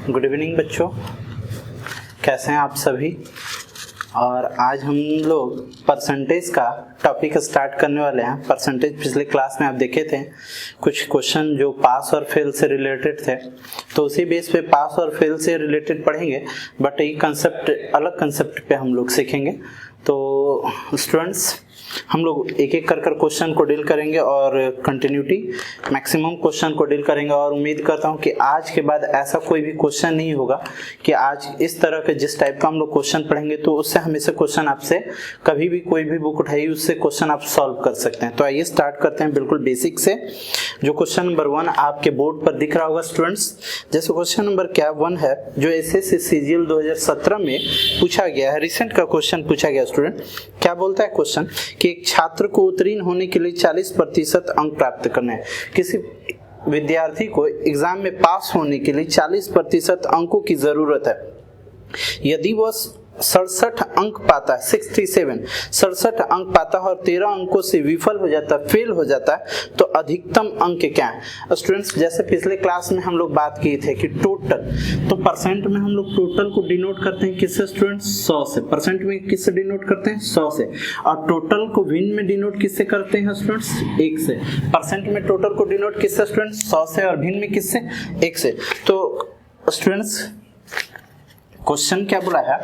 Good evening बच्चों, कैसे हैं आप सभी। और आज हम लोग परसेंटेज का टॉपिक स्टार्ट करने वाले हैं। परसेंटेज पिछले क्लास में आप देखे थे कुछ क्वेश्चन जो पास और फेल से रिलेटेड थे, तो उसी बेस पे पास और फेल से रिलेटेड पढ़ेंगे, बट ये कंसेप्ट अलग कंसेप्ट पे हम लोग सीखेंगे। तो स्टूडेंट्स, हम लोग एक एक कर क्वेश्चन को डील करेंगे और कंटिन्यूटी मैक्सिमम क्वेश्चन को डील करेंगे। और उम्मीद करता हूं कि आज के बाद ऐसा कोई भी क्वेश्चन नहीं होगा कि आज इस तरह के जिस टाइप का हम लोग क्वेश्चन पढ़ेंगे तो उससे हमेशा क्वेश्चन आपसे कभी भी कोई भी बुक उठाइए उससे क्वेश्चन आप सॉल्व कर सकते हैं। तो आइए स्टार्ट करते हैं बिल्कुल बेसिक से। जो क्वेश्चन नंबर 1 आपके बोर्ड पर दिख रहा होगा स्टूडेंट्स, जैसे क्वेश्चन नंबर क्या 1 है जो एसएससी सीजीएल 2017 में पूछा गया है, रिसेंट का क्वेश्चन पूछा गया। स्टूडेंट क्या बोलता है क्वेश्चन कि एक छात्र को उत्तीर्ण होने के लिए 40% अंक प्राप्त करने हैं। किसी विद्यार्थी को एग्जाम में पास होने के लिए 40% अंकों की जरूरत है। यदि वह 67 अंक पाता है, 67 अंक पाता है और 13 अंकों से विफल हो जाता है, फेल हो जाता है, तो अधिकतम अंक क्या है। स्टूडेंट्स, जैसे पिछले क्लास में हम लोग बात किए थे कि टोटल, तो परसेंट में हम लोग टोटल को डिनोट करते हैं किससे स्टूडेंट्स, 100 से। परसेंट में किससे डिनोट करते हैं, 100 से। और टोटल को भिन्न में डिनोट किससे करते हैं स्टूडेंट्स, 1 से। परसेंट में टोटल को डिनोट किससे स्टूडेंट्स, 100 से, और भिन्न में किससे, 1 से। तो स्टूडेंट्स क्वेश्चन क्या बोला है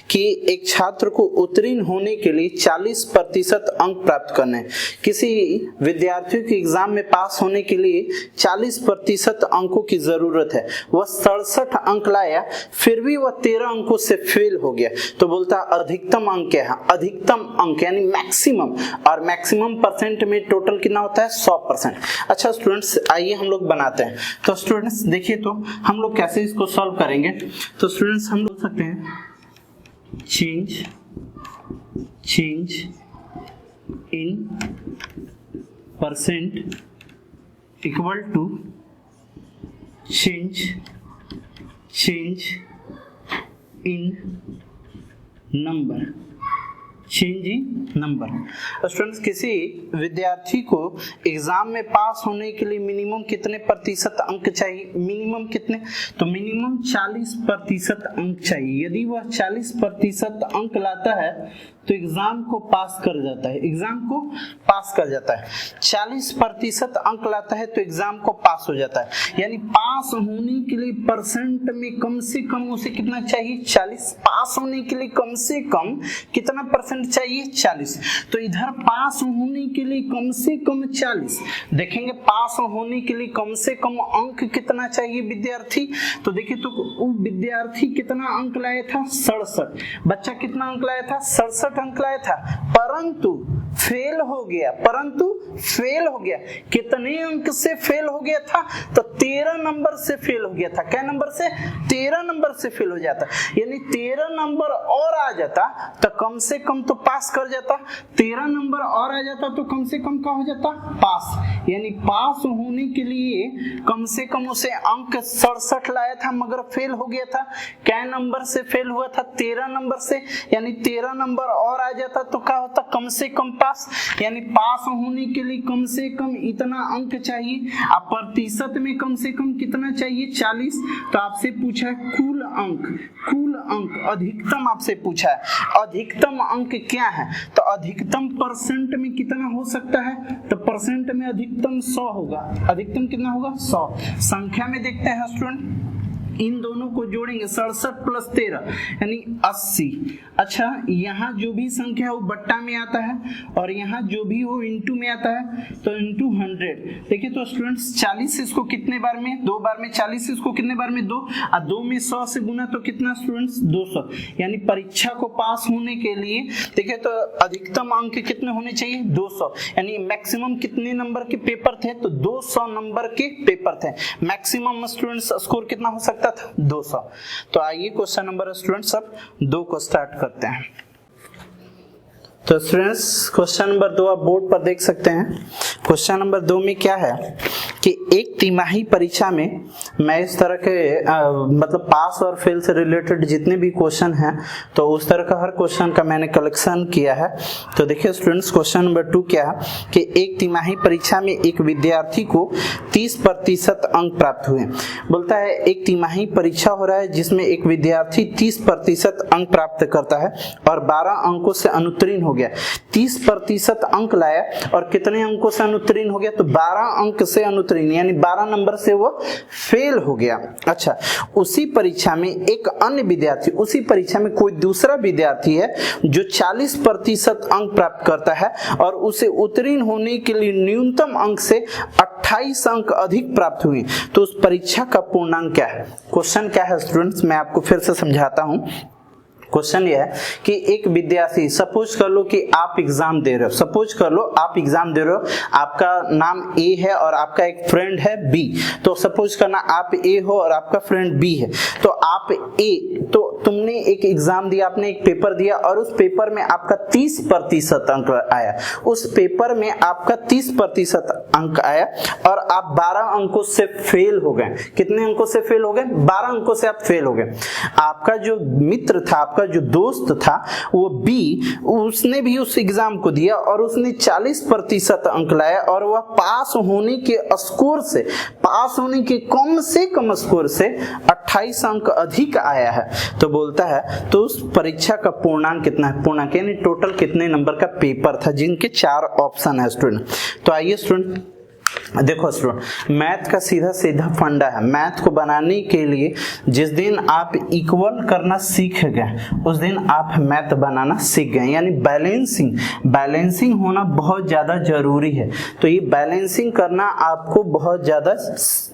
कि एक छात्र को उत्तीर्ण होने के लिए 40% अंक प्राप्त करने हैं। किसी विद्यार्थी के एग्जाम में पास होने के लिए 40% अंकों की जरूरत है। वह 67 अंक लाया, फिर भी वह 13 अंकों से फेल हो गया, तो बोलता है अधिकतम अंक क्या है, अधिकतम अंक यानी मैक्सिमम। और मैक्सिमम परसेंट में टोटल कितना होता है, 100%। अच्छा स्टूडेंट्स, आइए हम लोग बनाते हैं। तो स्टूडेंट्स देखिए, तो हम लोग कैसे इसको सॉल्व करेंगे। तो स्टूडेंट्स हम सकते हैं change in percent equal to change in number, change in number. Students, किसी विद्यार्थी को एग्जाम में पास होने के लिए मिनिमम कितने प्रतिशत अंक चाहिए, मिनिमम कितने, तो मिनिमम 40% अंक चाहिए। यदि वह 40% अंक लाता है तो एग्जाम को पास कर जाता है, एग्जाम को पास कर जाता है। 40% अंक लाता है तो एग्जाम को पास हो जाता है। यानी पास होने के लिए परसेंट में कम से कम उसे कितना चाहिए, 40। पास होने के लिए कम से कम कितना परसेंट चाहिए, 40। तो इधर पास होने के लिए कम से कम 40, देखेंगे पास होने के लिए कम से कम अंक कितना चाहिए विद्यार्थी। तो देखिए, तो वो विद्यार्थी कितना अंक लाया था, 67। बच्चा कितना अंक लाया था, 67 अंक लाया था, परंतु फेल हो गया, कितने अंक से फेल हो गया था, तो 13 नंबर से फेल हो गया था। क्या नंबर से, 13 नंबर से फेल हो जाता। यानी 13 नंबर और आ जाता तो कम से कम तो पास कर जाता, 13 नंबर और आ जाता तो कम से कम क्या हो जाता, पास। यानी पास होने के लिए कम से कम उसे अंक 67 लाया था मगर फेल हो गया था। क्या नंबर से फेल हुआ था, 13 नंबर से। यानी 13 नंबर और आ जाता तो क्या होता, कम से कम पास। यानी पास होने के लिए कम से कम इतना अंक चाहिए। अब प्रतिशत में कम से कम कितना चाहिए, 40। तो आपसे पूछा है कुल अंक अधिकतम आपसे पूछा है, अधिकतम अंक क्या है। तो अधिकतम परसेंट में कितना हो सकता है, तो परसेंट में अधिकतम 100 होगा। अधिकतम कितना होगा, 100। संख्या में देखते हैं स्टूडेंट, इन दोनों को जोड़ेंगे, 67 + 13 यानी 80। अच्छा, यहाँ जो भी संख्या है वो बट्टा में आता है और यहाँ जो भी हो इनटू में आता है, तो इनटू 100। देखिए तो स्टूडेंट्स, 40 इसको कितने बार में, 2 बार में, 40 इसको कितने बार में, 2, और 2 में 100 से गुना तो कितना स्टूडेंट्स, 200। यानी परीक्षा को पास होने के लिए देखिए तो अधिकतम अंक कितने होने चाहिए, 200। यानी मैक्सिमम कितने नंबर के पेपर थे, तो 200 नंबर के पेपर थे। मैक्सिमम स्टूडेंट्स स्कोर कितना हो सकता था, 200। तो आइए क्वेश्चन नंबर स्टूडेंट्स अब 2 को स्टार्ट करते हैं। तो स्टूडेंट्स क्वेश्चन नंबर 2 आप बोर्ड पर देख सकते हैं। क्वेश्चन नंबर 2 में क्या है कि एक तिमाही परीक्षा में मैं इस तरह के मतलब पास और फेल से रिलेटेड जितने भी क्वेश्चन हैं तो उस तरह का हर क्वेश्चन का मैंने कलेक्शन किया है। तो देखिए स्टूडेंट्स, क्वेश्चन नंबर 2 क्या है कि एक तिमाही परीक्षा में एक विद्यार्थी को 30% अंक प्राप्त हुए। बोलता है एक तिमाही परीक्षा हो रहा है जिसमें एक विद्यार्थी 30% अंक प्राप्त करता है और 12 अंकों से अनुत्तीर्ण हो गया। 30% अंक लाया और कितने अंकों से अनुत्तीर्ण हो गया? तो 12 अंक से अनुत्तीर्ण, यानी 12 नंबर से वो फेल हो गया। अच्छा, उसी परीक्षा में एक अन्य विद्यार्थी, उसी परीक्षा में कोई दूसरा विद्यार्थी है जो 40% अंक प्राप्त करता है और उसे उत्तीर्ण होने के लिए न्यूनतम अंक से 28 अंक अधिक प्राप्त हुए, तो उस परीक्षा का पूर्णांक क्या है? क्वेश्चन क्या है स्टूडेंट्स, मैं आपको फिर से समझाता हूं। क्वेश्चन ये है कि एक विद्यार्थी, सपोज कर लो कि आप एग्जाम दे रहे हो, सपोज कर लो आप एग्जाम दे रहे हो, आपका नाम ए है और आपका एक फ्रेंड है बी। तो सपोज करना आप ए हो और आपका फ्रेंड बी है। तो आप ए, तो तुमने एक एग्जाम दिया, आपने एक पेपर दिया और उस पेपर में आपका 30% अंक आया, उस पेपर में आपका 30% अंक आया और आप 12 अंकों से फेल हो गए। कितने अंकों से फेल हो गए? 12 अंकों से आप फेल हो गए। आपका जो मित्र था, आपका जो दोस्त था वो बी, उसने भी उस एग्जाम को दिया और उसने 40% अंक लाया और वह पास होने के स्कोर से, पास होने के कम से कम स्कोर से 28 अंक अधिक आया है। तो बोलता है तो उस परीक्षा का पूर्णांक कितना है? पूर्णांक यानी टोटल कितने नंबर का पेपर था, जिनके 4 ऑप्शन है स्टूडेंट। तो आइए स्टूडेंट देखो स्टूडेंट, मैथ का सीधा सीधा फंडा है। मैथ को बनाने के लिए जिस दिन आप इक्वल करना सीख गए उस दिन आप मैथ बनाना सीख गए, यानी बैलेंसिंग होना बहुत ज़्यादा जरूरी है। तो ये बैलेंसिंग करना आपको बहुत ज़्यादा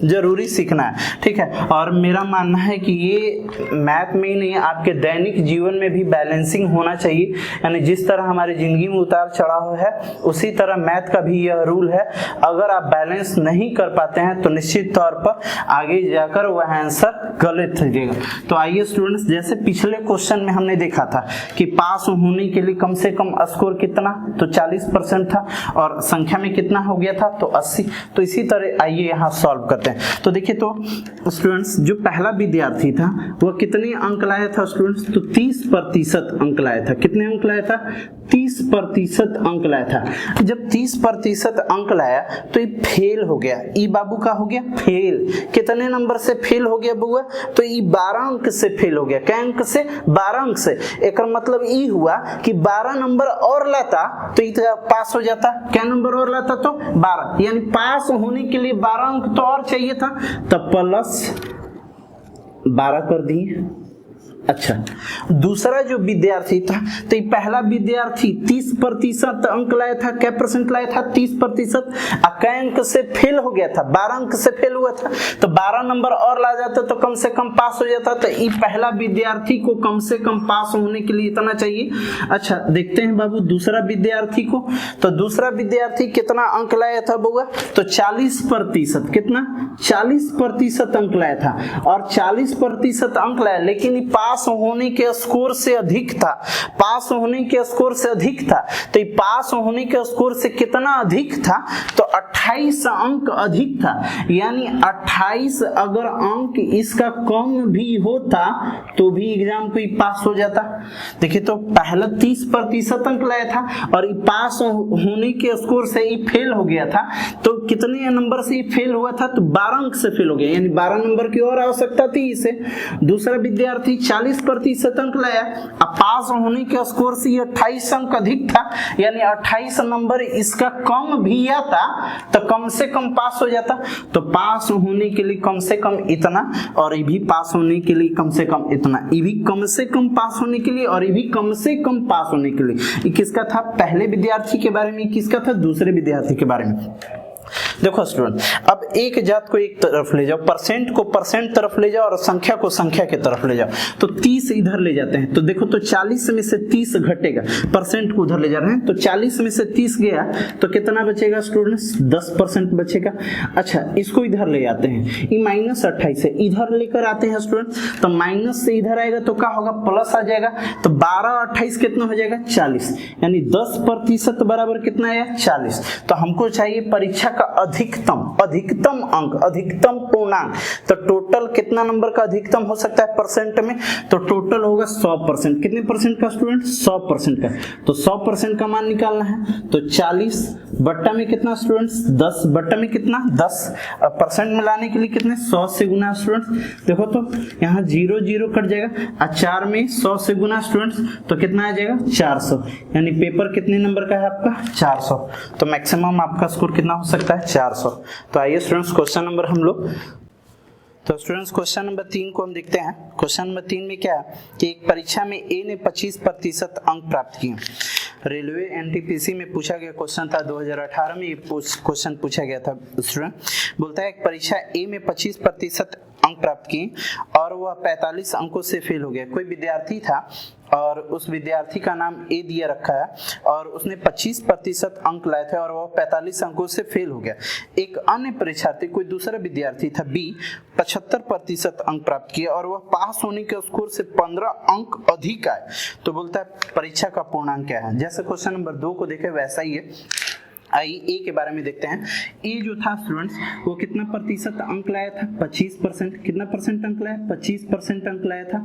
जरूरी सीखना है, ठीक है। और मेरा मानना है कि ये मैथ में ही नहीं, आपके दैनिक जीवन में भी बैलेंसिंग होना चाहिए। यानी जिस तरह हमारी जिंदगी में उतार चढ़ाव है उसी तरह मैथ का भी यह रूल है। अगर आप बैलेंस नहीं कर पाते हैं तो निश्चित तौर पर आगे जाकर वह आंसर गलत हो जाएगा। तो आइए स्टूडेंट्स, जैसे पिछले क्वेश्चन में हमने देखा था कि पास होने के लिए कम से कम स्कोर कितना, तो 40% था और संख्या में कितना हो गया था, तो 80। तो इसी तरह आइए यहाँ सॉल्व करते हैं। तो देखिए तो स्टूडेंट्स, जो पहला विद्यार्थी था वह कितने अंक लाया था स्टूडेंट्स? तो 30% अंक लाया था। कितने अंक लाया था? 30% अंक लाया था। जब 30% अंक लाया तो ये फेल हो गया। ई बाबू का हो गया फेल। कितने नंबर से फेल हो गया बुआ? तो ई 12 अंक से फेल हो गया। क्या अंक से? 12 अंक से। एक मतलब ई हुआ कि 12 नंबर और लाता तो ई पास हो जाता। क्या नंबर और लाता? तो 12, यानी पास होने के लिए 12 अंक तो और चाहिए था, तब प्लस 12 कर दिए। अच्छा, दूसरा जो विद्यार्थी था, तो ये पहला विद्यार्थी 30% अंक लाया था। क्या परसेंट लाया था? 30%। क्या अंक से फेल हो गया था? 12 अंक से फेल हुआ था। तो 12 नंबर और ला जाता तो कम से कम पास हो जाता। तो ये पहला विद्यार्थी को कम से कम पास होने के लिए इतना चाहिए। अच्छा, देखते हैं बाबू दूसरा विद्यार्थी को। तो दूसरा विद्यार्थी कितना अंक लाया था बुआ? तो 40%। कितना? 40% अंक लाया था और 40% अंक लाया, लेकिन ये पास होने के स्कोर से अधिक था। पास होने के स्कोर से अधिक था। तो ये पास होने के स्कोर से कितना अधिक था? तो 28 अंक अधिक था। यानी 28 अगर अंक इसका कम भी होता तो भी एग्जाम को पास हो जाता। देखिए तो पहला 30% अंक लाया था और ये पास होने के स्कोर से ये फेल हो गया था। तो कितने नंबर से ये फेल हुआ था? तो 12 अंक से फेल हो गया, यानी 12 नंबर की और आवश्यकता थी इसे। दूसरा विद्यार्थी 40% अंक लाया, अब पास होने के स्कोर से 28 अंक अधिक था, यानी 28 नंबर इसका कम भी आता तो कम से कम पास हो जाता। तो पास होने के लिए कम से कम इतना और ये भी पास होने के लिए कम से कम इतना, ये भी कम से कम पास होने के लिए और ये भी कम से कम पास होने के लिए। ये किसका था? पहले विद्यार्थी के बारे में। किसका था? दूसरे विद्यार्थी के बारे में। देखो स्टूडेंट, अब एक जात को एक तरफ ले जाओ, परसेंट को परसेंट तरफ ले जाओ और संख्या को संख्या के तरफ ले जाओ। तो 30 इधर ले जाते हैं, तो देखो तो 40 में से 30 घटेगा, परसेंट को उधर ले जा रहे हैं। तो 40 में से 30 गया तो कितना बचेगा स्टूडेंट्स? 10% बचेगा। अच्छा, इसको इधर ले जाते हैं, ये -28 है, इधर लेकर आते हैं स्टूडेंट। तो माइनस से इधर आएगा तो क्या होगा? प्लस आ जाएगा। तो 12 और 28 कितना हो जाएगा? 40, यानी 10% बराबर कितना है? 40। तो हमको चाहिए परीक्षा का अधिकतम अंक, अधिकतम पूर्णांक। तो टोटल कितना नंबर का अधिकतम हो सकता है परसेंट में? तो टोटल होगा 100%। कितने परसेंट का स्टूडेंट? 100% का। तो 100% का मान निकालना है, तो 40 बट्टा में कितना स्टूडेंट्स? 10 बट्टा में कितना? 10। परसेंट में लाने के लिए कितने? 100 से गुना स्टूडेंट्स। देखो तो यहाँ 0 0 कट जाएगा, 4 में 100 से गुना स्टूडेंट्स, तो कितना आ जाएगा? 400। यानी पेपर कितने नंबर का है आपका? 400। तो मैक्सिमम आपका स्कोर कितना हो सकता है? 400। तो आइए स्टूडेंट्स क्वेश्चन नंबर हम लोग, तो स्टूडेंट्स क्वेश्चन नंबर 3 को हम देखते हैं। क्वेश्चन नंबर 3 में क्या है कि एक परीक्षा में ए ने 25% अंक प्राप्त किए। रेलवे एनटीपीसी में पूछा गया क्वेश्चन था, 2018 में ये क्वेश्चन पूछा गया था स्टूडेंट। बोलता है एक परीक्षा ए में 25% अंक प्राप्त किए और वह 45 अंकों से फेल हो गया। कोई विद्यार्थी था और उस विद्यार्थी का नाम ए दिया रखा है और उसने 25% अंक लाए थे और वह 45 अंकों से फेल हो गया। एक अन्य परीक्षार्थी, कोई दूसरा विद्यार्थी था बी, 75% अंक प्राप्त किया और वह पास होने के स्कोर से 15 अंक अधिक आए। तो बोलता है परीक्षा का पूर्णांक क्या है? जैसे क्वेश्चन नंबर 2 को देखे वैसा ही है। आइए ए के बारे में देखते हैं। ए जो था स्टूडेंट्स वो कितना प्रतिशत अंक लाया था? 25%। कितना परसेंट अंक लाया? 25% अंक लाया था।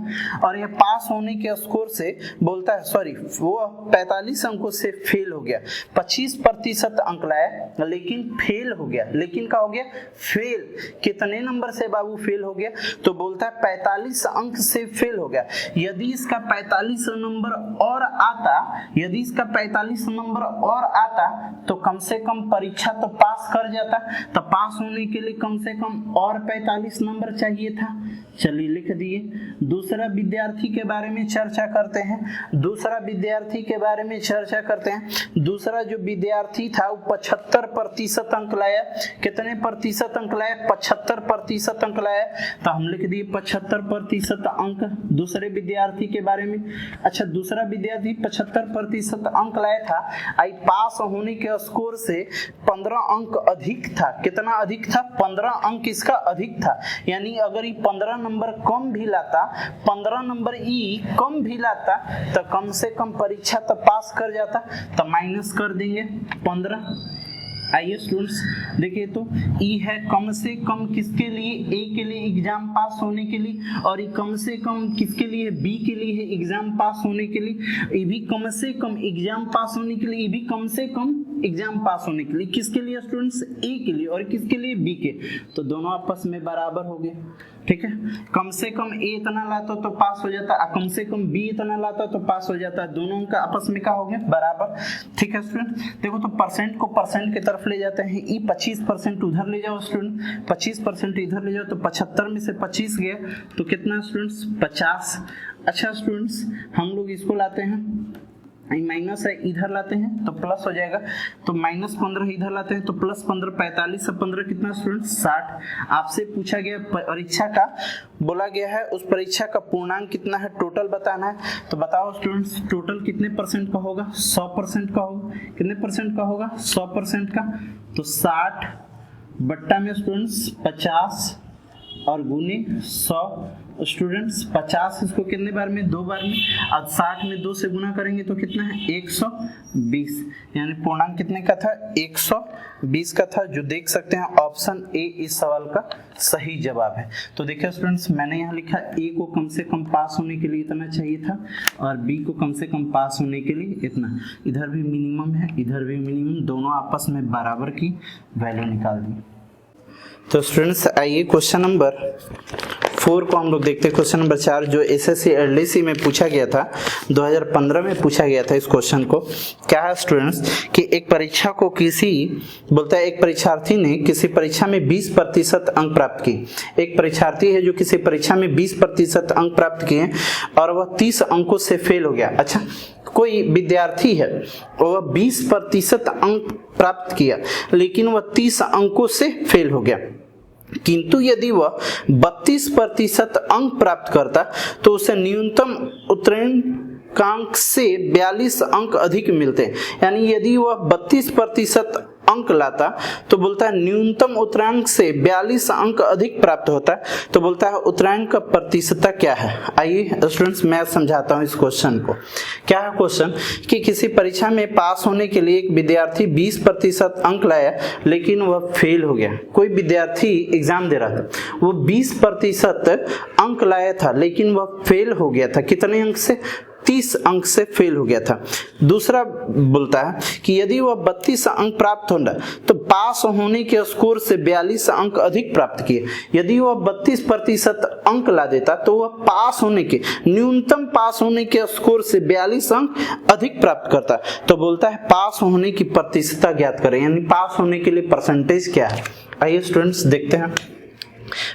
और ये पास होने के स्कोर से बोलता है, सॉरी, वो 45 अंकों से फेल हो गया। 25% अंक लाया लेकिन फेल हो गया। लेकिन क्या हो गया? फेल। कितने नंबर से बाबू फेल हो गया? तो बोलता है 45 अंक से फेल हो गया। यदि इसका 45 नंबर और आता, यदि इसका 45 नंबर और आता तो कम से कम परीक्षा तो पास कर जाता। तो पास होने के लिए कम से कम और 45 नंबर चाहिए था। चलिए लिख दिए। दूसरा विद्यार्थी के बारे में चर्चा करते हैं। दूसरा विद्यार्थी के बारे में चर्चा करते हैं। दूसरा जो विद्यार्थी था वो 75% अंक लाया। कितने प्रतिशत अंक लाया? 75% अंक लाया। तो हम लिख दिए 75% अंक दूसरे विद्यार्थी के बारे में। अच्छा, दूसरा विद्यार्थी 75% अंक लाया था। आई पास होने के स्कोर से 15 अंक अधिक था। कितना अधिक था? 15 अंक इसका अधिक था। यानी अगर ये 15 नंबर कम भी लाता, 15 नंबर ई कम भी लाता तो कम से कम परीक्षा तो पास कर जाता। तो माइनस कर देंगे 15। आइए स्टूडेंट्स देखिए, तो ई है कम से कम किसके लिए? ए के लिए एग्जाम पास होने के लिए, और ये कम से कम किसके लिए? बी के लिए है एग्जाम पास होने के लिए। ये भी कम से कम एग्जाम पास होने के लिए, ये भी कम से कम एग्जाम पास होने के लिए। किसके लिए स्टूडेंट्स? ए के लिए। और किसके लिए? बी के। तो दोनों आपस में बराबर हो गए। ठीक है, कम से कम ए इतना लाता तो पास हो जाता, कम से कम बी इतना लाता तो पास हो जाता। दोनों का आपस में क्या हो गया? बराबर। ठीक है स्टूडेंट, देखो तो परसेंट को परसेंट की तरफ ले जाते हैं। ई 25% उधर ले जाओ स्टूडेंट, 25% इधर ले जाओ तो 75 में से 25 गया तो कितना स्टूडेंट्स? 50। अच्छा स्टूडेंट्स, हम लोग इसको लाते हैं, माइनस है इधर लाते हैं तो प्लस हो जाएगा। तो -15 इधर लाते हैं तो +15, 45 से 15 कितना स्टूडेंट? 60। आपसे पूछा गया परीक्षा का, बोला गया है उस परीक्षा का पूर्णांक कितना है, टोटल बताना है। तो बताओ स्टूडेंट्स टोटल कितने परसेंट का होगा? 100% का होगा। कितने परसेंट का होगा? 100% का। तो 60 बट्टा में स्टूडेंट्स 50 और गुने 100 स्टूडेंट्स 50 इसको कितने बार में? 2 बार में। अब 60 में 2 से गुना करेंगे तो कितना है? 120। यानी पूर्णांक कितने का था? 120 का था, जो देख सकते हैं ऑप्शन ए इस सवाल का सही जवाब है। तो देखिए स्टूडेंट्स, मैंने यहाँ लिखा ए को कम से कम पास होने के लिए इतना चाहिए था और बी को कम से कम पास होने के लिए इतना। इधर भी मिनिमम है, इधर भी मिनिमम, दोनों आपस में बराबर की वैल्यू निकाल दी। तो स्टूडेंट्स आइए क्वेश्चन नंबर 4 को हम लोग देखते हैं। क्वेश्चन नंबर 4 जो एसएससी एलडीसी में पूछा गया था, 2015 में पूछा गया था। इस क्वेश्चन को क्या है स्टूडेंट्स कि एक परीक्षा को बोलता है एक परीक्षार्थी ने किसी परीक्षा में 20% अंक प्राप्त किए। एक परीक्षार्थी है जो किसी परीक्षा में 20% अंक प्राप्त किए और वह 30 अंकों से फेल हो गया। अच्छा, कोई विद्यार्थी है वह 20% अंक प्राप्त किया लेकिन वह 30 अंकों से फेल हो गया, किंतु यदि वह 32% अंक प्राप्त करता तो उसे न्यूनतम उत्तीर्णकांक से 42 अंक अधिक मिलते। यानी यदि वह 32% अंक लाता तो बोलता है न्यूनतम उत्तरांक से 42 अंक अधिक प्राप्त होता है, तो बोलता है उत्तरांक का प्रतिशतता क्या है। आइए स्टूडेंट्स मैं समझाता हूँ इस क्वेश्चन को। क्या है क्वेश्चन कि किसी परीक्षा में पास होने के लिए एक विद्यार्थी 20% अंक लाया लेकिन वह फेल हो गया। कोई विद्यार्थी एग्जाम दे रहा था, वो 20% अंक लाया था लेकिन वह फेल हो गया था। कितने अंक से? 30 अंक से फेल हो गया था। दूसरा बोलता है कि यदि वह 32 अंक प्राप्त होना तो पास होने के स्कोर से 42 अंक अधिक प्राप्त किए। यदि वह 32% अंक ला देता तो वह पास होने के न्यूनतम पास होने के स्कोर से 42 अंक अधिक प्राप्त करता। तो बोलता है पास होने की प्रतिशतता ज्ञात करें, यानी पास होने के लिए परसेंटेज क्या है। आइए स्टूडेंट्स देखते हैं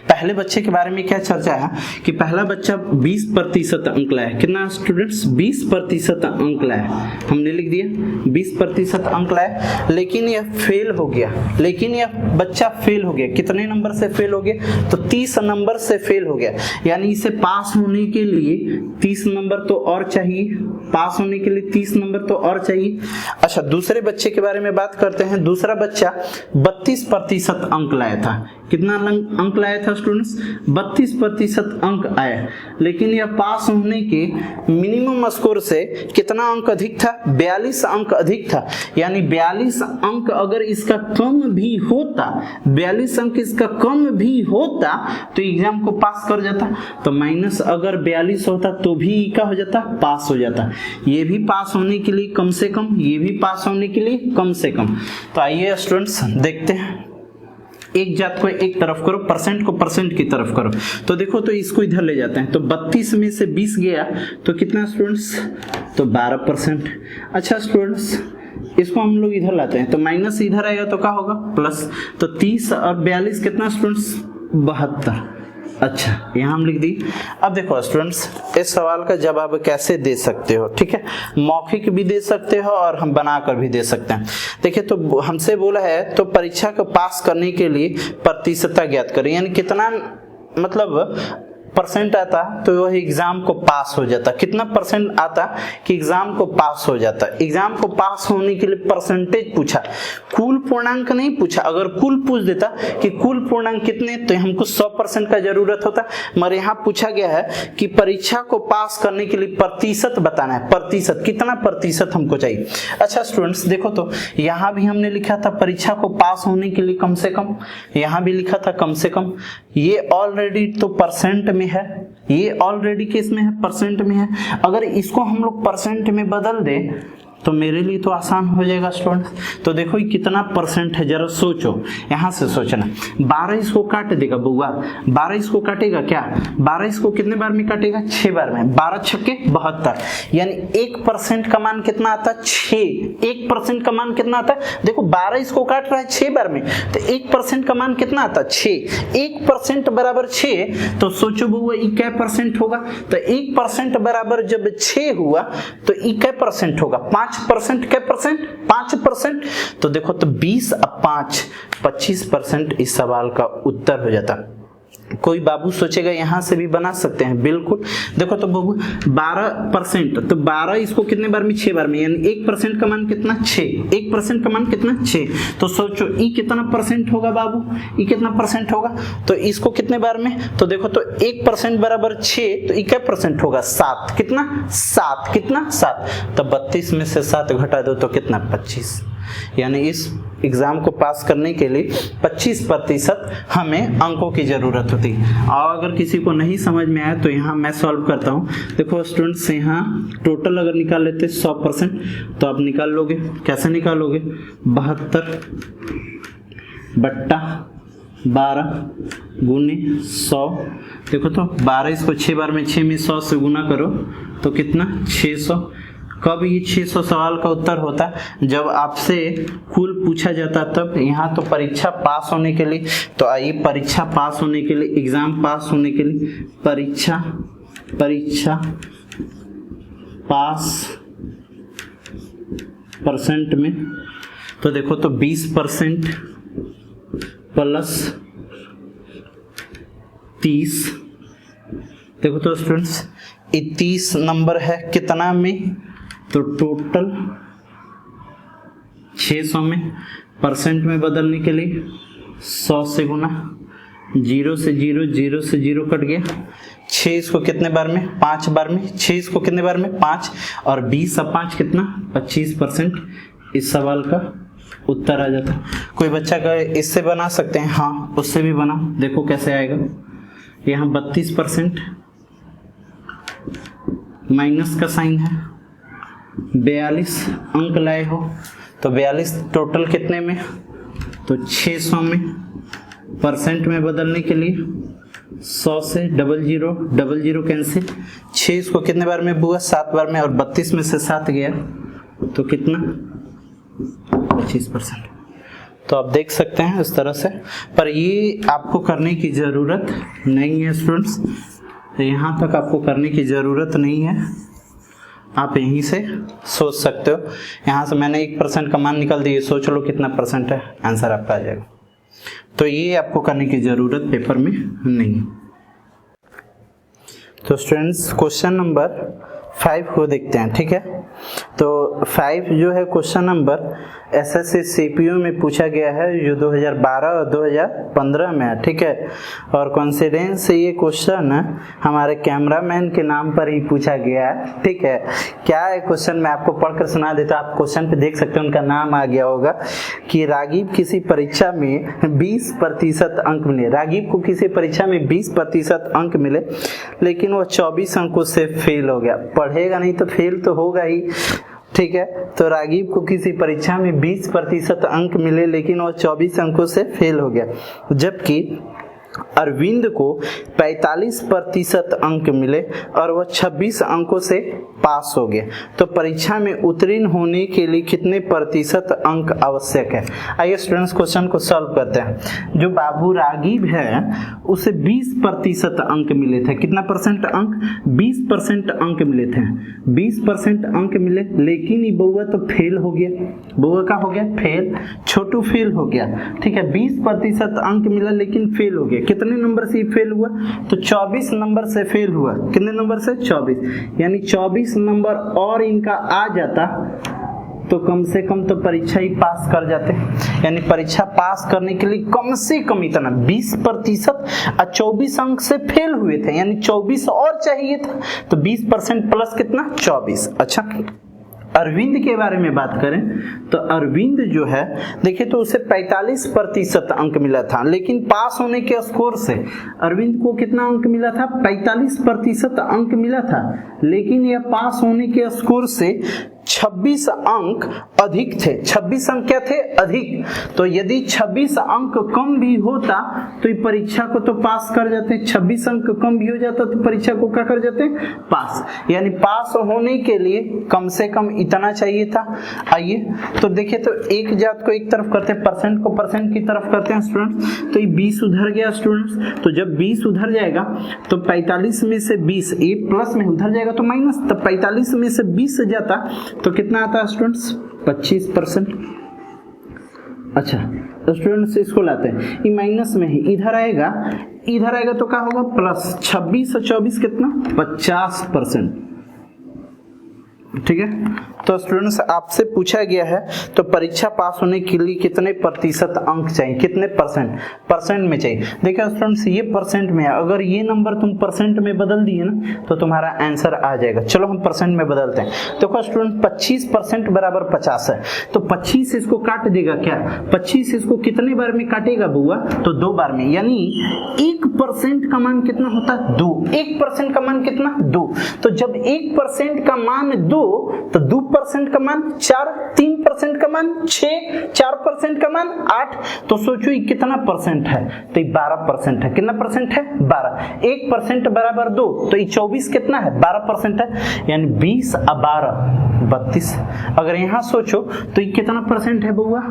पहले बच्चे के बारे में क्या चर्चा है कि पहला बच्चा 20% अंक लाया। कितना स्टूडेंट्स? 20% अंक लाया, हमने लिख दिया 20% अंक लाया, लेकिन यह फेल हो गया। लेकिन यह बच्चा फेल हो गया। कितने नंबर से फेल हो गया? तो 30 नंबर से फेल हो गया। यानी इसे पास होने के लिए 30 नंबर तो और चाहिए, पास होने के लिए 30 नंबर तो और चाहिए। अच्छा दूसरे बच्चे के बारे में बात करते हैं। दूसरा बच्चा 32% अंक लाया था। कितना अंक लाया था स्टूडेंट्स? 32% अंक आया, लेकिन यह पास होने के मिनिमम स्कोर से कितना अंक अधिक था? 42 अंक अधिक था। यानी 42 अंक अगर इसका कम भी होता, 42 अंक इसका कम भी होता तो एग्जाम को पास कर जाता। तो माइनस अगर 42 होता तो भी क्या हो जाता? पास हो जाता। ये भी पास होने के लिए कम से कम, ये भी पास होने के लिए कम से कम। तो आइए स्टूडेंट्स देखते हैं, एक जात को एक तरफ करो, परसेंट को परसेंट की तरफ करो। तो देखो तो इसको इधर ले जाते हैं, तो 32 में से 20 गया तो कितना स्टूडेंट्स? तो 12%। अच्छा स्टूडेंट्स इसको हम लोग इधर लाते हैं तो माइनस इधर आएगा तो क्या होगा? प्लस। तो 30 और 42 कितना स्टूडेंट्स? 72। अच्छा यहाँ हम लिख दी। अब देखो स्टूडेंट्स इस सवाल का जवाब कैसे दे सकते हो, ठीक है, मौखिक भी दे सकते हो और हम बनाकर भी दे सकते हैं। देखिए तो हमसे बोला है तो परीक्षा को पास करने के लिए प्रतिशतता ज्ञात करें, यानी कितना मतलब परसेंट आता तो वह एग्जाम को पास हो जाता। कितना परसेंट आता कि एग्जाम को पास हो जाता। एग्जाम को पास होने के लिए परसेंटेज पूछा, कुल पूर्णांक नहीं पूछा। अगर कुल पूछ देता कि कुल पूर्णांक कितने तो हमको 100% का जरूरत होता, मगर यहाँ पूछा गया है कि परीक्षा को पास करने के लिए प्रतिशत बताना है। प्रतिशत कितना प्रतिशत हमको चाहिए। अच्छा स्टूडेंट्स देखो तो यहाँ भी हमने लिखा था परीक्षा को पास होने के लिए कम से कम, यहाँ भी लिखा था कम से कम। ये ऑलरेडी तो परसेंट में है, ये ऑलरेडी किस में है? परसेंट में है। अगर इसको हम लोग परसेंट में बदल दे तो मेरे लिए तो आसान हो जाएगा स्टूडेंट्स। तो देखो ये कितना परसेंट है जरा सोचो, यहाँ से सोचना। 12 इसको काट देगा बुआ, 12 इसको काटेगा क्या? 12 इसको कितने बार में काटेगा? 6 बार में। 12 छक्के 72, यानी 1% का मान कितना आता? 6। 1% का मान कितना आता? देखो 12 इसको काट रहा है 6 बार में, तो 1% का मान कितना आता? 6। 1% बराबर 6, तो सोचो बुआ ये क्या परसेंट होगा? तो 1% बराबर जब 6 हुआ तो ये क्या परसेंट होगा? 5%। क्या परसेंट? 5%। तो देखो तो 20 और 5 25% इस सवाल का उत्तर हो जाता। कोई बाबू सोचेगा यहाँ से भी बना सकते हैं, बिल्कुल। देखो तो बाबू 12%, तो 12 इसको कितने बार में? 6 बार में, यानी 1% का मान कितना? 6। 1% का मान कितना? 6। तो सोचो ये कितना परसेंट होगा बाबू? ये कितना परसेंट होगा? तो इसको कितने बार में? तो देखो तो 1% बराबर 6, तो ये क्या परसेंट होगा? 7। कितना? 7। कितना? 7। तो 32 में से 7 घटा दो तो कितना? 25। यानी इस एग्जाम को पास करने के लिए 25% हमें अंकों की जरूरत होती है। और अगर किसी को नहीं समझ में आया तो यहाँ मैं सॉल्व करता हूँ। देखो स्टूडेंट्स यहाँ टोटल अगर निकाल लेते 100%, तो आप निकाल लोगे। कैसे निकालोगे? 72 बट्टा 12 गुने 100। देखो तो 12 इसको 6 बार में 6 में 100 से गुना करो तो कितना? 600। कब ये 600 सवाल का उत्तर होता? जब आपसे कुल पूछा जाता तब। यहाँ तो परीक्षा पास होने के लिए, तो आइए परीक्षा पास होने के लिए, एग्जाम पास होने के लिए परीक्षा पास परसेंट में, तो देखो तो 20% प्लस 30। देखो तो स्टूडेंट्स 30 नंबर है कितना में? तो टोटल 600 में परसेंट में बदलने के लिए 100 से गुना, 0 से 0, 0 से 0 कट गया, 6 इसको कितने बार में, 5 बार में, 6 इसको कितने बार में, 5, और 20 अब 5 कितना, 25%। इस सवाल का उत्तर आ जाता है। कोई बच्चा कहे इससे बना सकते हैं, हाँ उससे भी बना, देखो कैसे आएगा। यहाँ 32% माइनस का साइन है, 42 अंक लाए हो तो 42 टोटल कितने में, तो 600 में परसेंट में बदलने के लिए 100 से 00, 00 कैंसिल, 6 इसको कितने बार में बुआ, 7 बार में, और 32 में से 7 गया तो कितना, 25%। तो आप देख सकते हैं इस तरह से, पर ये आपको करने की ज़रूरत नहीं है स्टूडेंट्स, यहाँ तक आपको करने की ज़रूरत नहीं है, आप यहीं से सोच सकते हो। यहाँ से मैंने 1% का मान निकाल दिया, सोच लो कितना परसेंट है, आंसर आपका आ जाएगा। तो ये आपको करने की ज़रूरत पेपर में नहीं। तो स्टूडेंट्स क्वेश्चन नंबर 5 को देखते हैं, ठीक है। तो 5 जो है क्वेश्चन नंबर एसएससी सीपीयू में पूछा गया है, जो 2012 और 2015 में है, ठीक है। और कॉन्सिडेंस से ये क्वेश्चन हमारे कैमरामैन के नाम पर ही पूछा गया है, ठीक है। क्या है क्वेश्चन, मैं आपको पढ़कर सुना देता, आप क्वेश्चन पे देख सकते हैं, उनका नाम आ गया होगा कि रागीब किसी परीक्षा में 20% अंक मिले। रागीब को किसी परीक्षा में 20% अंक मिले, लेकिन वो 24 अंकों से फेल हो गया। पढ़ेगा नहीं तो फेल तो होगा ही, ठीक है। तो रागीब को किसी परीक्षा में 20% अंक मिले, लेकिन वो 24 अंकों से फेल हो गया, जबकि अरविंद को 45% अंक मिले और वह 26 अंकों से पास हो गए। तो परीक्षा में उत्तीर्ण होने के लिए कितने प्रतिशत अंक आवश्यक है। आइए स्टूडेंट्स क्वेश्चन को सॉल्व करते हैं। जो बाबू रागीब है उसे 20% अंक मिले थे। कितना परसेंट अंक, 20% अंक मिले थे। 20% अंक मिले, लेकिन ये बउआ तो फेल हो गया। बउआ का हो गया फेल, छोटू फेल हो गया, ठीक है। 20% अंक मिला लेकिन फेल हो गया। कितने नंबर से फेल हुआ, तो 24 नंबर से फेल हुआ। कितने नंबर से, 24, यानी 24 नंबर और इनका आ जाता तो कम से कम तो परीक्षा ही पास कर जाते। यानी परीक्षा पास करने के लिए कम से कम इतना 20% और 24 अंक से फेल हुए थे, यानी 24 और चाहिए था, तो 20% प्लस कितना, 24। अच्छा, अरविंद के बारे में बात करें तो अरविंद जो है देखिए, तो उसे 45% अंक मिला था, लेकिन पास होने के स्कोर से अरविंद को कितना अंक मिला था, 45% अंक मिला था, लेकिन यह पास होने के स्कोर से 26 अंक अधिक थे। 26 अंक क्या थे, अधिक। तो यदि 26 अंक कम भी होता तो ये परीक्षा को तो पास कर जाते। 26 अंक कम भी हो जाता तो परीक्षा को क्या कर जाते, पास। यानी पास होने के लिए कम से कम इतना चाहिए था। आइए तो देखिए, तो एक जात को एक तरफ करते हैं, परसेंट को परसेंट की तरफ करते हैं स्टूडेंट्स। तो ये 20 उधर गया स्टूडेंट्स, तो जब 20 उधर जाएगा तो 45 में से 20, ये प्लस में उधर जाएगा तो माइनस, तब 45 में से 20 जाता तो कितना आता है स्टूडेंट्स, 25%। अच्छा, तो स्टूडेंट्स इसको लाते हैं, ये माइनस में ही इधर आएगा, इधर आएगा तो क्या होगा, प्लस। 26 और 24 कितना, 50%, ठीक है। तो स्टूडेंट्स आपसे पूछा गया है तो परीक्षा पास होने के लिए कितने प्रतिशत अंक चाहिए, कितने परसेंट में चाहिए। देखिए स्टूडेंट्स, ये परसेंट में है, अगर ये नंबर तुम परसेंट में बदल दिए ना तो तुम्हारा आंसर आ जाएगा। चलो हम परसेंट में बदलते हैं। देखो स्टूडेंट, 25% बराबर 50 है, तो 25 इसको काट देगा क्या, 25 इसको कितने बार में काटेगा बुआ, तो 2 बार में, यानी 1% का मान कितना होता है, 2। 1% का मान कितना, 2। तो जब 1% का मान 2, तो 2% का मान 4, 3% का मान 6, 4% का मान 8, तो सोचो ये कितना परसेंट है, तो ये 12% है। कितना परसेंट है, 12। 1% बराबर 2, तो ये 24 कितना है, 12% है, यानी 20 और 12 32। अगर यहाँ सोचो तो ये कितना परसेंट है बुआ,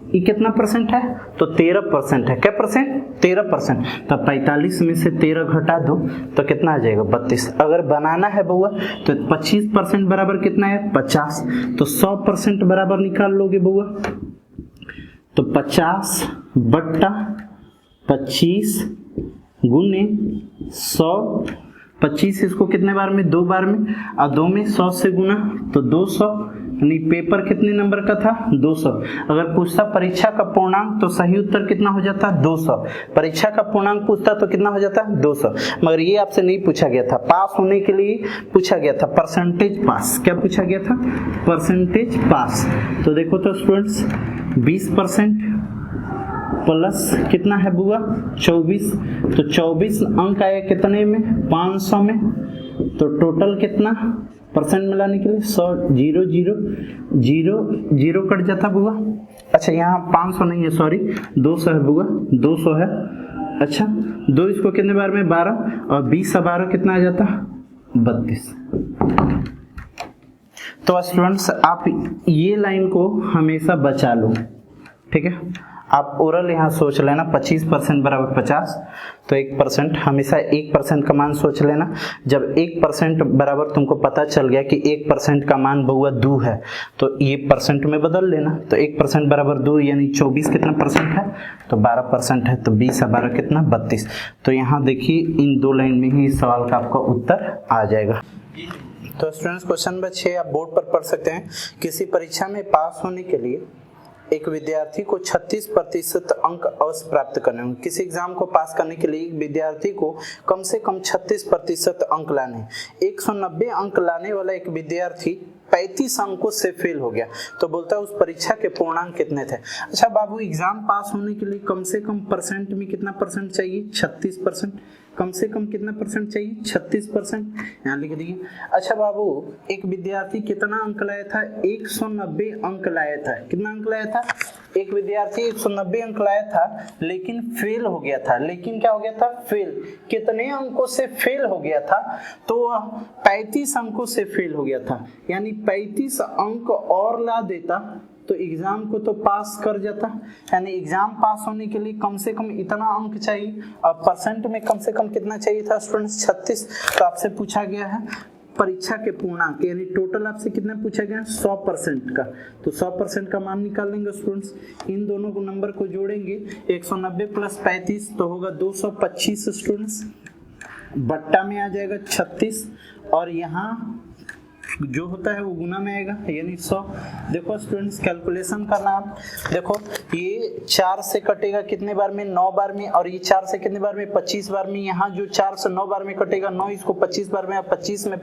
ये कितना परसेंट है, तो 13% है। क्या परसेंट, 13%। तो 45 में से 13 घटा दो तो कितना आ जाएगा, 32। अगर बनाना है बउआ तो 25% बराबर कितना है, 50। तो 100% बराबर निकाल लोगे बउआ, तो 50 बट्टा 25 गुने 100। 25 इसको कितने बार में, 2 बार में, और 2 में 100 से गुना तो 200, नहीं, पेपर कितने नंबर का था 200। अगर पूछता परीक्षा का पूर्णांक तो सही उत्तर कितना हो जाता 200। परीक्षा का पूर्णांक पूछता तो कितना हो जाता 200। मगर ये आपसे नहीं पूछा गया था, पास होने के लिए पूछा गया था परसेंटेज पास। क्या पूछा गया था? परसेंटेज पास। तो देखो तो स्टूडेंट्स 20% प्लस कितना है बुआ 24, तो 24 अंक आया कितने में 500 में, तो टोटल कितना परसेंट मिलाने के लिए 100, 0 0 0 0 कट जाता बुआ। अच्छा यहाँ 500 नहीं है, सॉरी 200 है बुआ, 200 है। अच्छा 2 इसको कितने बार में 12, और 20 से 12 कितना आ जाता 32। तो स्टूडेंट्स आप ये लाइन को हमेशा बचा लो, ठीक है। आप ओरल यहाँ सोच लेना 25% बराबर 50, तो 1% हमेशा 1% का मान सोच लेना। जब 1% बराबर तुमको पता चल गया कि 1% का मान बहुआ 2 है, तो ये परसेंट में बदल लेना। तो 1% बराबर 2 यानी 24 कितना परसेंट है, तो 12% है, तो 20 से 12 कितना 32। तो यहाँ देखिए इन 2 लाइन में ही इस सवाल का आपका उत्तर आ जाएगा। तो स्टूडेंट्स क्वेश्चन नंबर 6 आप बोर्ड पर पढ़ सकते हैं। किसी परीक्षा में पास होने के लिए एक विद्यार्थी को 36% अंक अवश्य प्राप्त करने होंगे। किसी एग्जाम को पास करने के लिए एक विद्यार्थी को कम से कम 36% अंक लाने। 190 अंक लाने वाला एक विद्यार्थी 35 अंकों से फेल हो गया, तो बोलता है उस परीक्षा के पूर्णांक कितने थे। अच्छा बाबू, एग्जाम पास होने के लिए कम से कम परसेंट में कितना परसेंट चाहिए 36%। कम से कम कितना परसेंट चाहिए 36%, यहाँ लिख दिए। अच्छा बाबू, एक विद्यार्थी कितना अंक लाया था 190 अंक लाया था। कितना अंक लाया था? एक विद्यार्थी 190 अंक लाया था लेकिन फेल हो गया था। लेकिन क्या हो गया था? फेल। कितने अंकों से फेल हो गया था? तो 35 अंकों से फेल हो गया था। यानी 35 अंक और ला देता तो एग्जाम को तो पास कर जाता। यानी एग्जाम पास होने के लिए कम से कम इतना अंक चाहिए, और परसेंट में कम से कम कितना चाहिए था स्टूडेंट्स 36। तो आपसे पूछा गया है परीक्षा के पूर्णांक, यानी टोटल आपसे कितना पूछा गया 100% का। तो 100% का मान निकाल लेंगे स्टूडेंट्स। इन दोनों को नंबर को जोड़ेंगे, 190 प्लस 35 तो होगा 225 स्टूडेंट्स। बट्टा में आ जाएगा 36, और यहाँ जो होता है वो गुना में आएगा, यानी 100। देखो स्टूडेंट्स कैलकुलेशन करना आप, देखो ये 4 से कटेगा कितने बार में 9 बार में, और ये 4 से कितने बार में 25 बार में। यहाँ जो 4 से 9 बार में कटेगा 9 इसको 25 बार में, 25 में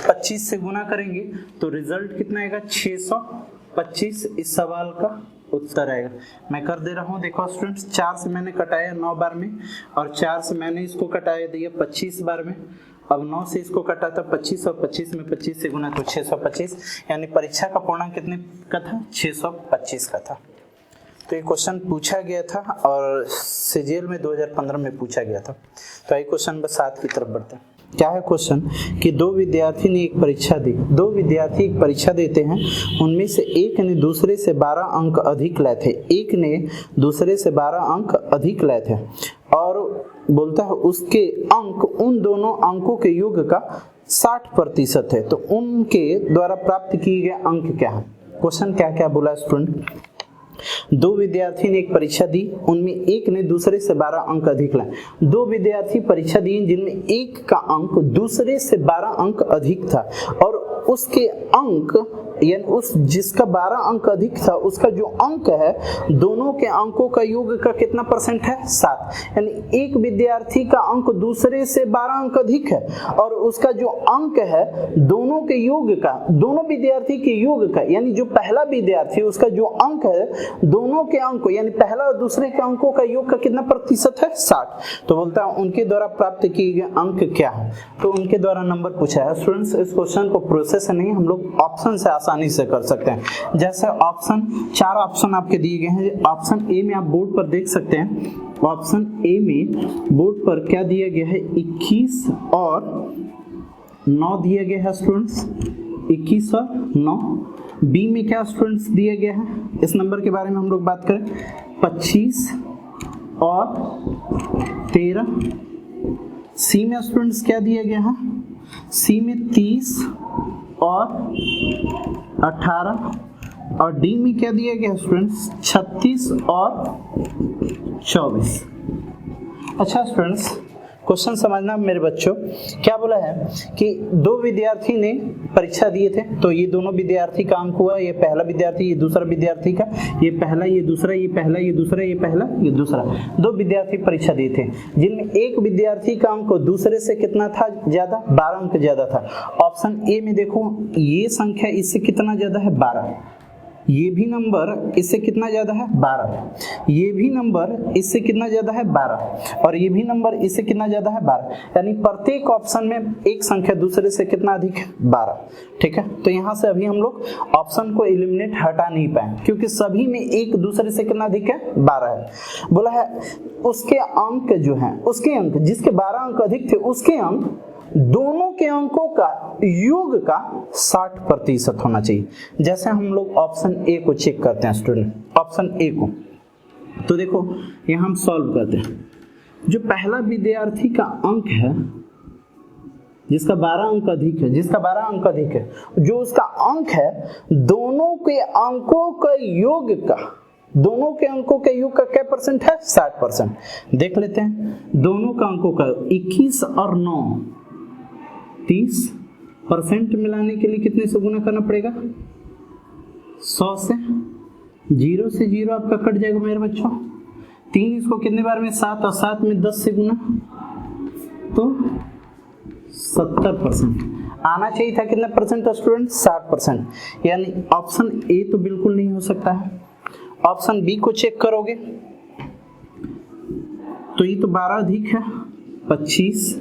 25 से गुना करेंगे तो रिजल्ट कितना आएगा 625। इस सवाल का उत्तर आएगा। मैं कर दे रहा हूँ, देखो स्टूडेंट्स 4 से मैंने कटाया 9 बार में, और 4 से मैंने इसको कटाया दिया 25 बार में। अब 9 से इसको काटा था 25, और 25 में 25 से गुना तो 625। यानी परीक्षा का पूर्णांक कितने का था 625 का था। तो ये क्वेश्चन पूछा गया था और सीजीएल में 2015 में पूछा गया था। तो ये क्वेश्चन नंबर 7 की तरफ बढ़ते हैं। क्या है क्वेश्चन कि दो विद्यार्थी ने एक परीक्षा दी। दो विद्यार्थी एक परीक्षा देते हैं, उनमें से एक ने दूसरे से 12 अंक अधिक लाए थे। एक ने दूसरे से 12 अंक अधिक लाए थे और बोलता है उसके अंक उन दोनों अंकों के योग का 60% है। तो उनके द्वारा प्राप्त किए गए अंक क्या है? क्वेश्चन क्या क्या बोला स्टूडेंट? दो विद्यार्थी ने एक परीक्षा दी, उनमें एक ने दूसरे से 12 अंक अधिक लाए। दो विद्यार्थी परीक्षा दिए जिनमें एक का अंक दूसरे से 12 अंक अधिक था, और उसके अंक यानी उस जिसका 12 अंक अधिक था उसका जो अंक है दोनों के अंकों का योग का कितना परसेंट है 7। यानी एक विद्यार्थी का अंक दूसरे से 12 अंक अधिक है और उसका जो अंक है दोनों के योग का, दोनों विद्यार्थी के योग का, यानी जो पहला विद्यार्थी उसका जो अंक है दोनों के अंक यानी पहला और दूसरे के अंकों का योग का कितना प्रतिशत है 60। तो बोलता है उनके द्वारा प्राप्त किए गए अंक क्या है? तो उनके द्वारा नंबर पूछा है। स्टूडेंट्स इस क्वेश्चन को प्रोसेस से नहीं हम लोग ऑप्शन से आसानी से कर सकते हैं। जैसे ऑप्शन 4 ऑप्शन आपके दिए गए हैं। ऑप्शन ए में आप बोर्ड पर देख सकते हैं। ऑप्शन ए में बोर्ड पर क्या दिया गया है 21 और 9 दिया गया है स्टूडेंट्स, 21 और 9। बी में क्या स्टूडेंट्स दिया गया है? इस नंबर के बारे में हम लोग बात करें 25 और 13। सी में स्टूडेंट्स क्या दिया गया है? सी में 30 और 18। और डी में क्या दिया गया स्टूडेंट्स 36 और 24। अच्छा स्टूडेंट्स क्वेश्चन समझना मेरे बच्चों, क्या बोला है कि दो विद्यार्थी ने परीक्षा दिए थे, तो ये दोनों विद्यार्थी का अंक हुआ, ये पहला विद्यार्थी ये दूसरा विद्यार्थी का, ये पहला ये दूसरा, ये पहला ये दूसरा, ये पहला ये दूसरा, दो विद्यार्थी परीक्षा दिए थे, जिनमें एक विद्यार्थी का अंक दूसरे से कितना था ज्यादा, 12 अंक ज्यादा था। ऑप्शन ए में देखो ये संख्या इससे कितना ज्यादा है, 12, ये भी नंबर इससे कितना ज्यादा है, 12, ये भी नंबर इससे कितना ज्यादा है, 12, और ये भी नंबर इससे कितना ज्यादा है, 12, यानी प्रत्येक ऑप्शन में एक संख्या दूसरे से कितना अधिक है, 12। ठीक है, तो यहाँ से अभी हम लोग ऑप्शन को एलिमिनेट हटा नहीं पाए, क्योंकि सभी में एक दूसरे से कितना अधिक है, 12 है। बोला है उसके अंक जो है, उसके अंक जिसके 12 अंक अधिक थे, उसके अंक दोनों के अंकों का योग का 60% होना चाहिए। जैसे हम लोग ऑप्शन ए को चेक करते हैं स्टूडेंट, ऑप्शन ए को, तो देखो यहां हम सॉल्व करते हैं। जो पहला विद्यार्थी का अंक है जिसका 12 अंक अधिक है, जिसका 12 अंक अधिक है, जो उसका अंक है दोनों के अंकों का योग का, दोनों के अंकों के योग का क्या परसेंट है, 60%। देख लेते हैं दोनों का अंकों का 21 और 9 30% मिलाने के लिए कितने से गुना करना पड़ेगा, 100 से, 0 से 0 आपका कट जाएगा मेरे बच्चों, 3 इसको कितने बार में, 7, और 7 में 10 से गुना, तो 70% आना चाहिए था। कितना परसेंट स्टूडेंट, 60%, यानी ऑप्शन ए तो बिल्कुल नहीं हो सकता है। ऑप्शन बी को चेक करोगे तो ये तो 12 अधिक है 25,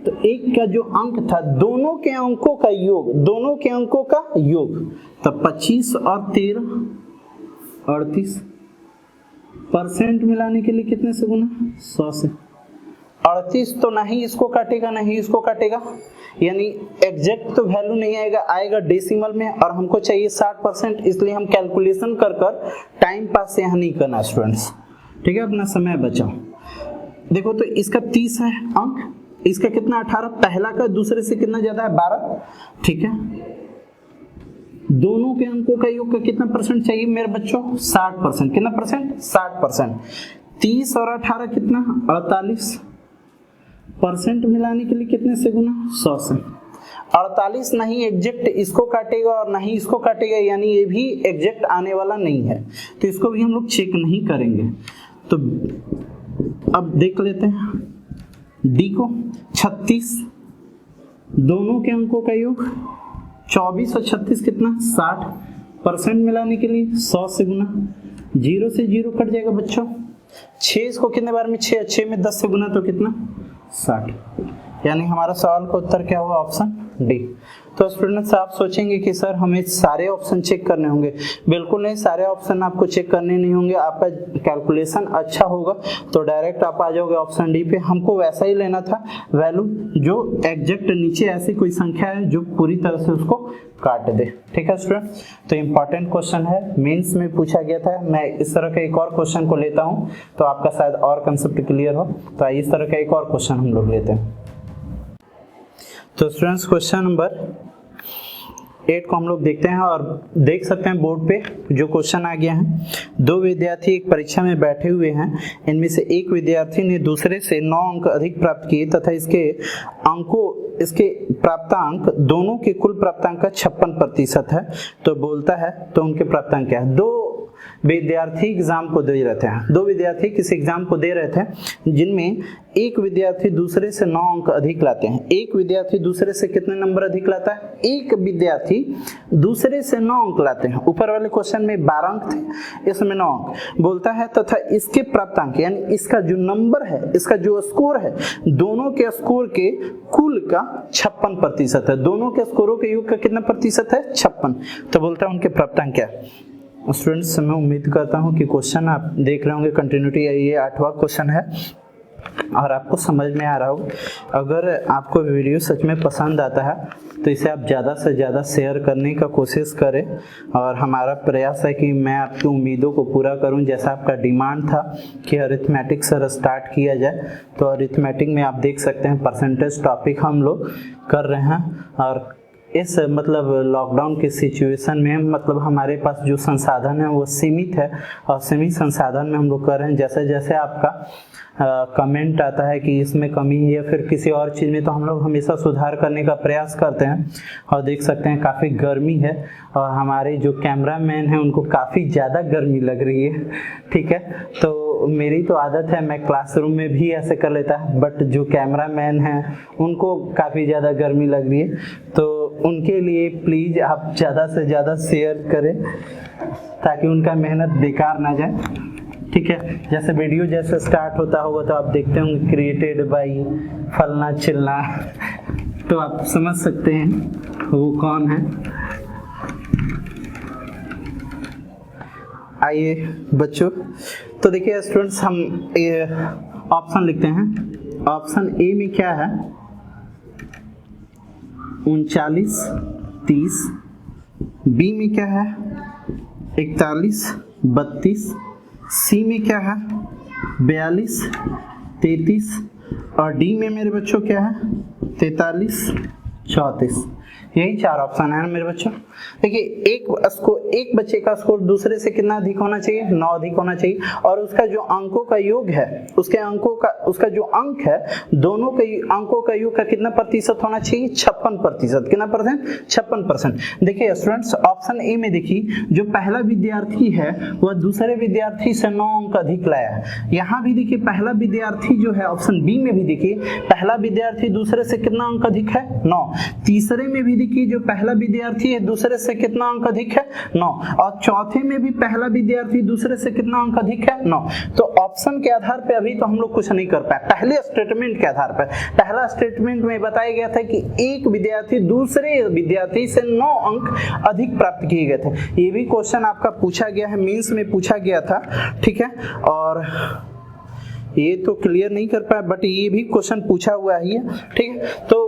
तो एक का जो अंक था दोनों के अंकों का योग, दोनों के अंकों का योग, तो 25 और 13 38% मिलाने के लिए कितने से गुना, 100 से। 38 तो नहीं इसको काटेगा, नहीं इसको काटेगा, यानी एग्जैक्ट तो वैल्यू नहीं आएगा, आएगा डेसिमल में, और हमको चाहिए 60%, इसलिए हम कैलकुलेशन कर कर टाइम पास यहाँ नहीं करना स्टूडेंट्स। ठीक है, अपना समय बचाओ। देखो तो इसका 30 है अंक, इसका कितना 18, पहला का दूसरे से कितना ज्यादा है, 12। ठीक है, दोनों के अंकों का योग का कितना परसेंट चाहिए मेरे बच्चों, 60%। कितना परसेंट, 60%। 30 और 18 कितना, 48% मिलाने के लिए कितने से गुना, 100 से। 48 नहीं एग्जैक्ट इसको काटेगा और नहीं इसको काटेगा, यानी ये भी एग्जैक्ट आने वाला नहीं है, तो इसको भी हम लोग चेक नहीं करेंगे। तो अब देख लेते हैं डी को, 36 दोनों के अंकों का योग, 24 और 36 कितना, 60% मिलाने के लिए 100 से गुना, 0 से 0 कट जाएगा बच्चों, 6 इसको कितने बार में, 6 में 10 से गुना, तो कितना, 60, यानी हमारा सवाल का उत्तर क्या हुआ, ऑप्शन डी। तो स्टूडेंट्स आप सोचेंगे कि सर हमें सारे ऑप्शन चेक करने होंगे, बिल्कुल नहीं, सारे ऑप्शन आपको चेक करने नहीं होंगे। आपका कैलकुलेशन अच्छा होगा तो डायरेक्ट आप आ जाओगे ऑप्शन डी पे। हमको वैसा ही लेना था वैल्यू जो एग्जैक्ट नीचे ऐसी कोई संख्या है जो पूरी तरह से उसको काट दे। ठीक है स्टूडेंट, तो इम्पॉर्टेंट क्वेश्चन है, मेंस में पूछा गया था। मैं इस तरह का एक और क्वेश्चन को लेता हूँ तो आपका शायद और कंसेप्ट क्लियर हो, तो इस तरह का एक और क्वेश्चन हम लोग लेते हैं। तो स्टूडेंट्स क्वेश्चन नंबर 8 को हम लोग देखते हैं और देख सकते हैं बोर्ड पे जो क्वेश्चन आ गया है। दो विद्यार्थी एक परीक्षा में बैठे हुए हैं, इनमें से एक विद्यार्थी ने दूसरे से 9 अंक अधिक प्राप्त किए तथा इसके प्राप्तांक दोनों के कुल प्राप्तांक का 56% है। तो बोलता है तो उनके प्राप्तांक क्या है। दो विद्यार्थी एग्जाम को दे रहे थे, दो विद्यार्थी किसी एग्जाम को दे रहे थे जिनमें एक विद्यार्थी दूसरे से 9 अंक अधिक लाते हैं। एक विद्यार्थी दूसरे से कितने नंबर अधिक लाता है, एक विद्यार्थी दूसरे से 9 अंक लाते हैं। ऊपर वाले क्वेश्चन में 12 अंक थे, इसमें 9 अंक बोलता है तथा इसके प्राप्तांक यानी इसका जो नंबर है, इसका जो स्कोर है, दोनों के स्कोर के कुल का 56% है। दोनों के स्कोरों के योग का कितना प्रतिशत है, 56। तो बोलता है उनके प्राप्तांक क्या है। स्टूडेंट्स मैं उम्मीद करता हूं कि क्वेश्चन आप देख रहे होंगे, कंटिन्यूटी ये 8वां क्वेश्चन है और आपको समझ में आ रहा होगा। अगर आपको वीडियो सच में पसंद आता है तो इसे आप ज़्यादा से ज़्यादा शेयर करने का कोशिश करें और हमारा प्रयास है कि मैं आपकी उम्मीदों को पूरा करूं। जैसा आपका डिमांड था कि अरिथमेटिक सर स्टार्ट किया जाए, तो अरिथमेटिक में आप देख सकते हैं परसेंटेज टॉपिक हम लोग कर रहे हैं और इस मतलब लॉकडाउन के सिचुएशन में मतलब हमारे पास जो संसाधन है वो सीमित है और सीमित संसाधन में हम लोग कर रहे हैं। जैसे जैसे आपका कमेंट आता है कि इसमें कमी है या फिर किसी और चीज़ में, तो हम लोग हमेशा सुधार करने का प्रयास करते हैं। और देख सकते हैं काफ़ी गर्मी है और हमारे जो कैमरामैन हैं उनको काफ़ी ज़्यादा गर्मी लग रही है, ठीक है। तो मेरी तो आदत है, मैं क्लासरूम में भी ऐसे कर लेता है, बट जो कैमरामैन हैं उनको काफ़ी ज़्यादा गर्मी लग रही है। तो उनके लिए प्लीज़ आप ज़्यादा से ज़्यादा शेयर करें ताकि उनका मेहनत बेकार ना जाए, ठीक है। जैसे वीडियो जैसे स्टार्ट होता होगा तो आप देखते होंगे क्रिएटेड बाय फलना चिल्ला, तो आप समझ सकते हैं वो कौन है। आइए बच्चों, तो देखिए स्टूडेंट्स, हम ऑप्शन लिखते हैं। ऑप्शन ए में क्या है? 39, 30। बी में क्या है? 41, 32। सी में क्या है? 42, 33। और डी में मेरे बच्चों क्या है? 43, 34। यही 4 ऑप्शन है मेरे बच्चों। देखिए एक बच्चे का स्कोर दूसरे से कितना अधिक होना चाहिए? 9 अधिक होना चाहिए। और उसका जो अंकों का योग है, उसका जो अंक है, दोनों के अंकों का योग का कितना प्रतिशत होना चाहिए? 56%। कितना परसेंट? 56%। देखिए स्टूडेंट्स, ऑप्शन ए में देखिए, जो पहला विद्यार्थी है वह दूसरे विद्यार्थी से 9 अंक अधिक लाया है। यहाँ भी देखिए पहला विद्यार्थी जो है, ऑप्शन बी में भी देखिए पहला विद्यार्थी दूसरे से कितना अंक अधिक है? 9। तीसरे में भी देखिए जो पहला विद्यार्थी है दूसरे से कितना अंक अधिक है? 9। और चौथे में भी पहला विद्यार्थी दूसरे से कितना अंक अधिक है? 9। तो ऑप्शन के आधार पे अभी तो हम लोग कुछ नहीं कर पाए। पहले स्टेटमेंट के आधार पर, पहला स्टेटमेंट में बताया गया था कि एक विद्यार्थी दूसरे विद्यार्थी से 9 अंक अधिक प्राप्त किए गए थे। ये भी क्वेश्चन आपका पूछा गया है, मेंस में पूछा गया था, ठीक है। और ये तो क्लियर नहीं कर पाया, बट ये भी क्वेश्चन पूछा हुआ ही है, ठीक है। तो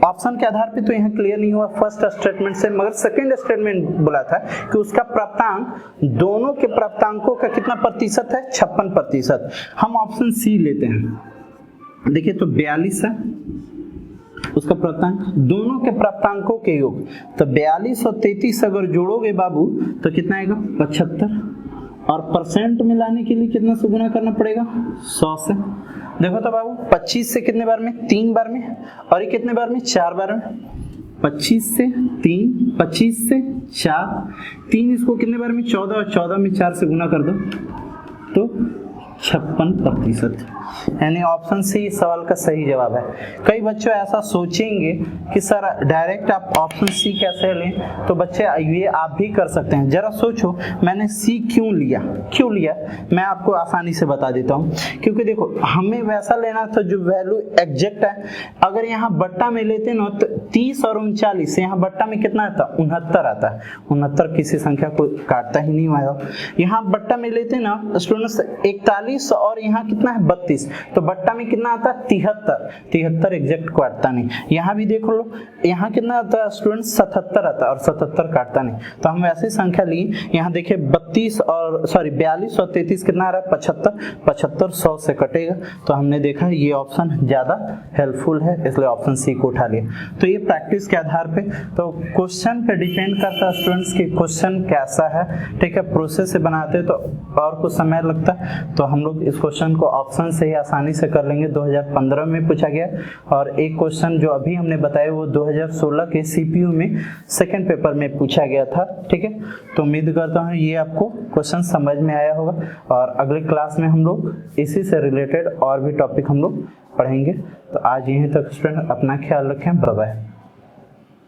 ऑप्शन के आधार पे तो यहाँ क्लियर नहीं हुआ फर्स्ट स्टेटमेंट से, मगर सेकंड स्टेटमेंट बोला था कि उसका प्राप्तांक, दोनों के प्राप्तांकों का कितना प्रतिशत है? 56%। हम ऑप्शन सी लेते हैं। देखिए तो 42 है उसका प्राप्तांक, दोनों के प्राप्तांकों के योग। तो 42 और 33 अगर जोड़ोगे बाबू तो कितना आएगा? 75। और परसेंट में लाने के लिए कितना से गुना करना पड़ेगा? 100 से। देखो तो बाबू 25 से कितने बार में? 3 बार में। और ये कितने बार में? 4 बार में। 25 से 3, 25 से 4, 3 इसको कितने बार में? 14। और 14 में 4 से गुना कर दो तो 56%। यानी ऑप्शन सी इस सवाल का सही जवाब है। कई बच्चों ऐसा सोचेंगे कि सर डायरेक्ट आप ऑप्शन सी कैसे लें, तो बच्चे ये आप भी कर सकते हैं। जरा सोचो मैंने सी क्यों लिया? मैं आपको आसानी से बता देता हूँ। क्योंकि देखो हमें वैसा लेना था जो वैल्यू एग्जैक्ट है। अगर यहाँ बट्टा में लेते ना तो 30 और 39, यहाँ बट्टा में कितना आता? 69 आता है। 69 किसी संख्या को काटता ही नहीं हुआ। यहाँ बट्टा में लेते ना स्टूडेंट्स 41 और यहाँ कितना है? 32, तो बट्टा में कितना आता है? 73 एग्जैक्ट काटता नहीं। यहाँ भी देख लो, यहाँ कितना आता है स्टूडेंट्स? 77 आता है और 77 काटता नहीं। तो हम वैसे संख्या लिए, यहाँ देखिए 42 और 33 कितना आ रहा है? 75 100 से कटेगा। तो हमने देखा ये ऑप्शन ज्यादा हेल्पफुल है, इसलिए ऑप्शन सी को उठा लिया। तो ये प्रैक्टिस के आधार पे, तो क्वेश्चन पे डिपेंड करता है स्टूडेंट्स की क्वेश्चन कैसा है, ठीक है। प्रोसेस से बनाते तो और कुछ समय लगता है, तो हम लोग इस क्वेश्चन को ऑप्शन से ही आसानी से कर लेंगे। 2015 में पूछा गया, और एक क्वेश्चन जो अभी हमने बताया वो 2016 के सीपीयू में सेकंड पेपर में पूछा गया था, ठीक है। तो उम्मीद करता हूँ ये आपको क्वेश्चन समझ में आया होगा, और अगले क्लास में हम लोग इसी से रिलेटेड और भी टॉपिक हम लोग पढ़ेंगे। तो आज यहीं तक स्टूडेंट, अपना ख्याल रखें, बाय बाय।